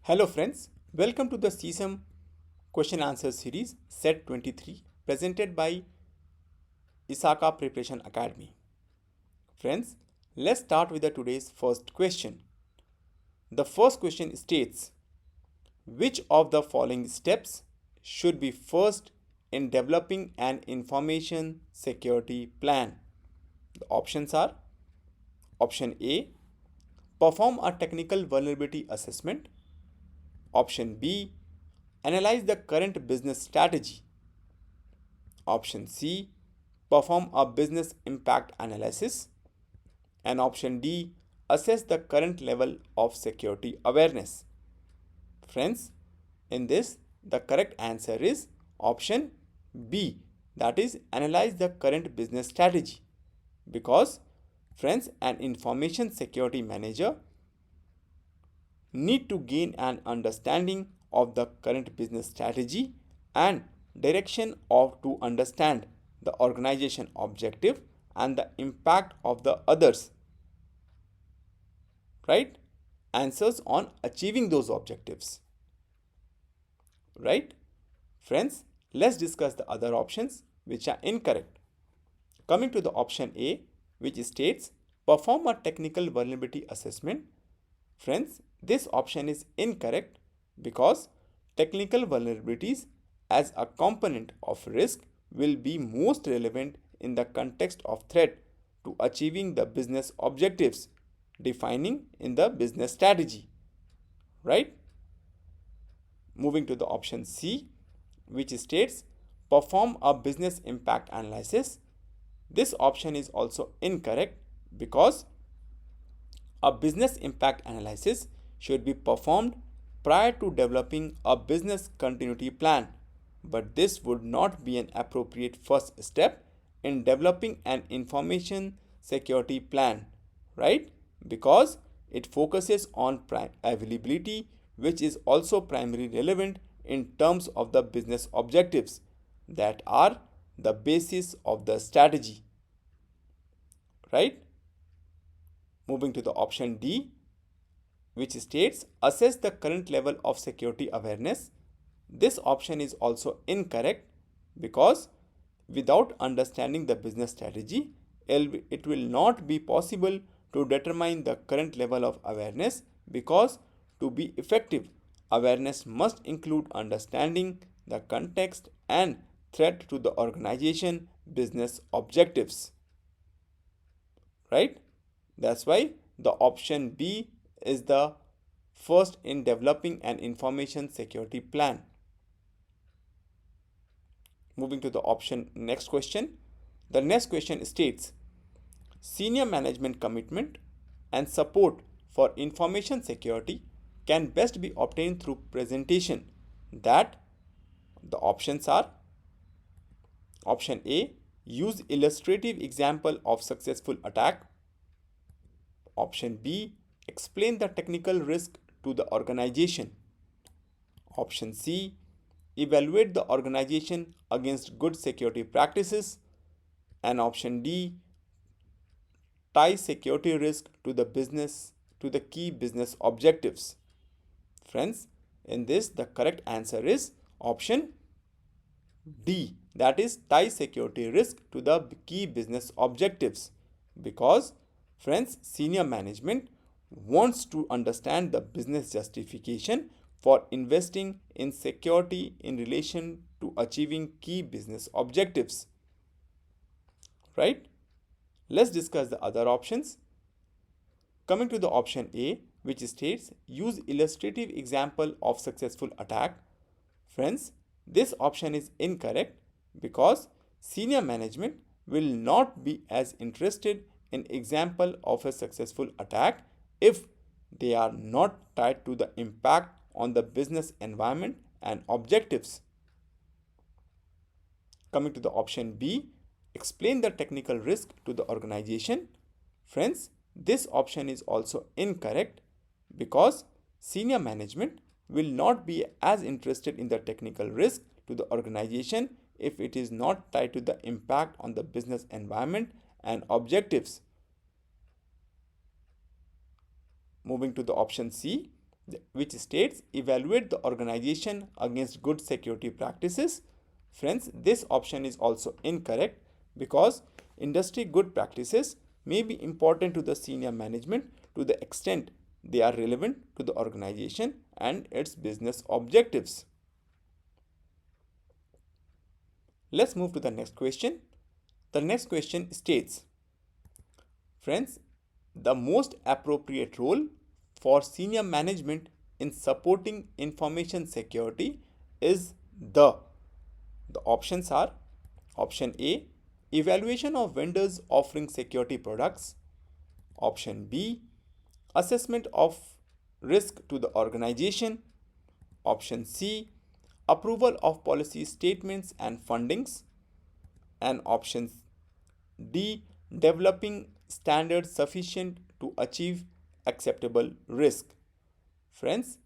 Hello friends, welcome to the CISM Question and Answer series set 23 presented by ISACA Preparation Academy. Friends, let's start with today's first question. The first question states, which of the following steps should be first in developing an information security plan? The options are option A, perform a technical vulnerability assessment. Option B, analyze the current business strategy. Option C, perform a business impact analysis. And option D, assess the current level of security awareness. Friends, in this, the correct answer is option B, that is, analyze the current business strategy. Because, friends, an information security manager need to gain an understanding of the current business strategy and direction of to understand the organization objective and the impact of the others, right, answers on achieving those objectives, right. Friends, let's discuss the other options which are incorrect. Coming to the option A, which states perform a technical vulnerability assessment. Friends, this option is incorrect because technical vulnerabilities as a component of risk will be most relevant in the context of threat to achieving the business objectives defining in the business strategy, right? Moving to the option C, which states perform a business impact analysis. This option is also incorrect because a business impact analysis should be performed prior to developing a business continuity plan, but this would not be an appropriate first step in developing an information security plan, right? Because it focuses on availability, which is also primarily relevant in terms of the business objectives that are the basis of the strategy, right? Moving to the option D, which states assess the current level of security awareness. This option is also incorrect because without understanding the business strategy, it will not be possible to determine the current level of awareness, because to be effective, awareness must include understanding the context and threat to the organization business objectives, right? That's why the option B is the first in developing an information security plan. Moving to the option next question. The next question states senior management commitment and support for information security can best be obtained through presentation. That the options are option A, use illustrative example of successful attack. Option B, explain the technical risk to the organization. Option C, evaluate the organization against good security practices. And option D, tie security risk to the key business objectives. Friends, in this the correct answer is option D, that is tie security risk to the key business objectives, because friends, senior management wants to understand the business justification for investing in security in relation to achieving key business objectives, right? Let's discuss the other options. Coming to the option A, which states use illustrative example of successful attack. Friends, this option is incorrect because senior management will not be as interested in example of a successful attack if they are not tied to the impact on the business environment and objectives. Coming to the option B, explain the technical risk to the organization. Friends, this option is also incorrect because senior management will not be as interested in the technical risk to the organization if it is not tied to the impact on the business environment and objectives. Moving to the option C, which states evaluate the organization against good security practices. Friends, this option is also incorrect because industry good practices may be important to the senior management to the extent they are relevant to the organization and its business objectives. Let's move to the next question. The next question states, friends, the most appropriate role for senior management in supporting information security is the options are option A, evaluation of vendors offering security products, option B, assessment of risk to the organization, option C, approval of policy statements and fundings, and option D, developing standards sufficient to achieve acceptable risk. Friends,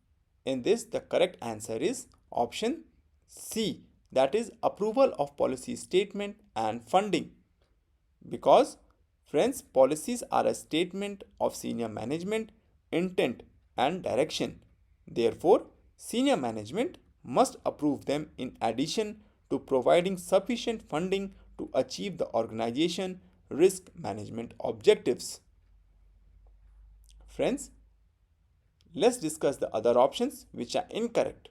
in this the correct answer is option C, that is approval of policy statement and funding. Because friends, policies are a statement of senior management intent and direction. Therefore, senior management must approve them in addition to providing sufficient funding to achieve the organization risk management objectives. Friends, let's discuss the other options which are incorrect.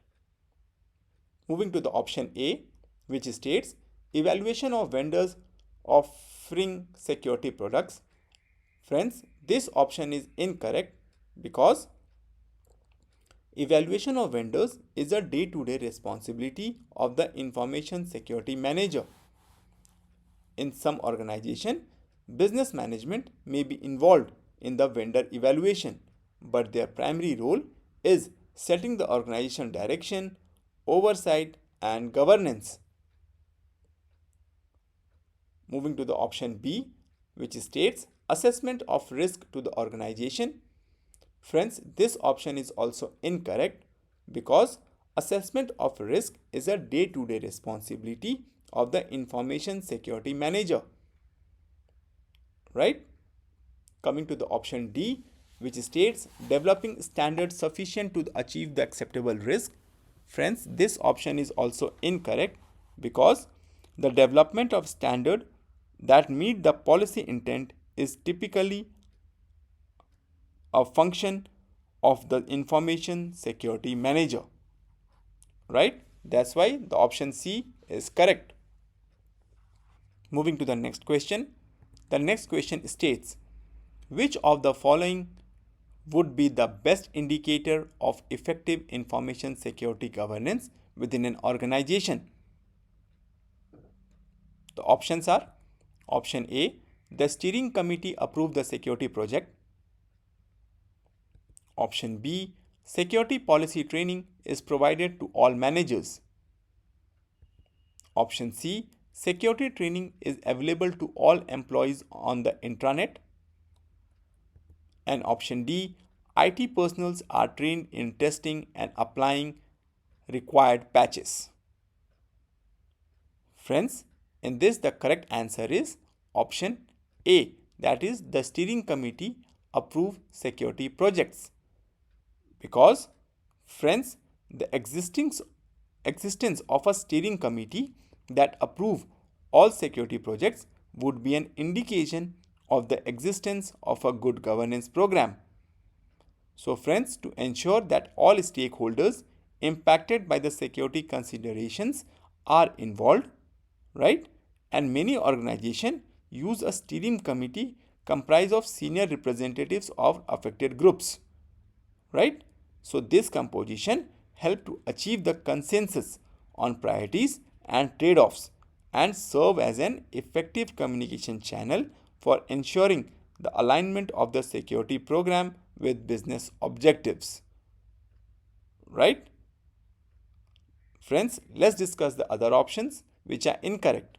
Moving to the option A, which states evaluation of vendors offering security products. Friends, this option is incorrect because evaluation of vendors is a day-to-day responsibility of the information security manager. In some organization, business management may be involved in the vendor evaluation, but their primary role is setting the organization direction, oversight, and governance. Moving to the option B, which states assessment of risk to the organization. Friends, this option is also incorrect because assessment of risk is a day-to-day responsibility of the information security manager. Right? Coming to the option D, which states developing standards sufficient to achieve the acceptable risk. Friends, this option is also incorrect because the development of standard that meet the policy intent is typically a function of the information security manager. Right? That's why the option C is correct. Moving to the next question. The next question states, which of the following would be the best indicator of effective information security governance within an organization? The options are option A, the steering committee approved the security project. Option B, security policy training is provided to all managers. Option C, security training is available to all employees on the intranet. And option D, IT personnel are trained in testing and applying required patches. Friends, in this the correct answer is option A, that is the steering committee approve security projects. Because friends, the existence of a steering committee that approve all security projects would be an indication of the existence of a good governance program. So friends, to ensure that all stakeholders impacted by the security considerations are involved, right? And many organizations use a steering committee comprised of senior representatives of affected groups, right? So this composition help to achieve the consensus on priorities and trade-offs and serve as an effective communication channel for ensuring the alignment of the security program with business objectives. Right? Friends, let's discuss the other options which are incorrect.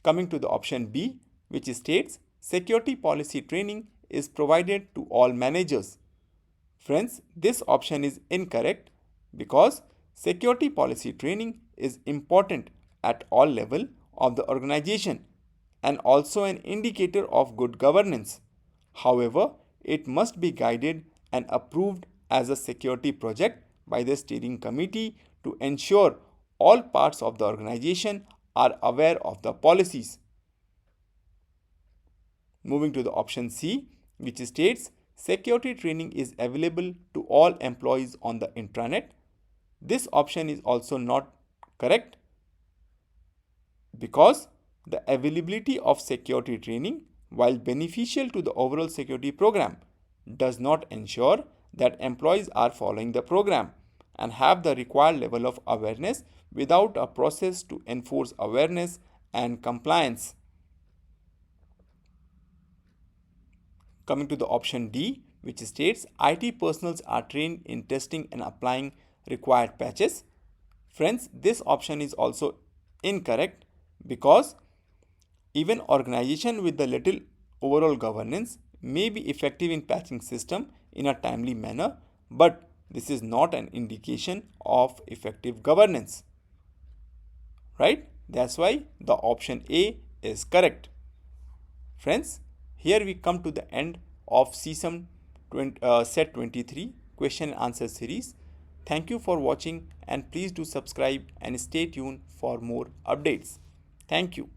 Coming to the option B, which states security policy training is provided to all managers. Friends, this option is incorrect because security policy training is important at all levels of the organization and also an indicator of good governance. However, it must be guided and approved as a security project by the steering committee to ensure all parts of the organization are aware of the policies. Moving to the option C, which states security training is available to all employees on the intranet. This option is also not correct because the availability of security training, while beneficial to the overall security program, does not ensure that employees are following the program and have the required level of awareness without a process to enforce awareness and compliance. Coming to the option D, which states IT personnel are trained in testing and applying required patches. Friends, this option is also incorrect because even organization with the little overall governance may be effective in patching system in a timely manner, but this is not an indication of effective governance. Right? That's why the option A is correct. Friends, here we come to the end of CISM Set 23 question and answer series. Thank you for watching and please do subscribe and stay tuned for more updates. Thank you.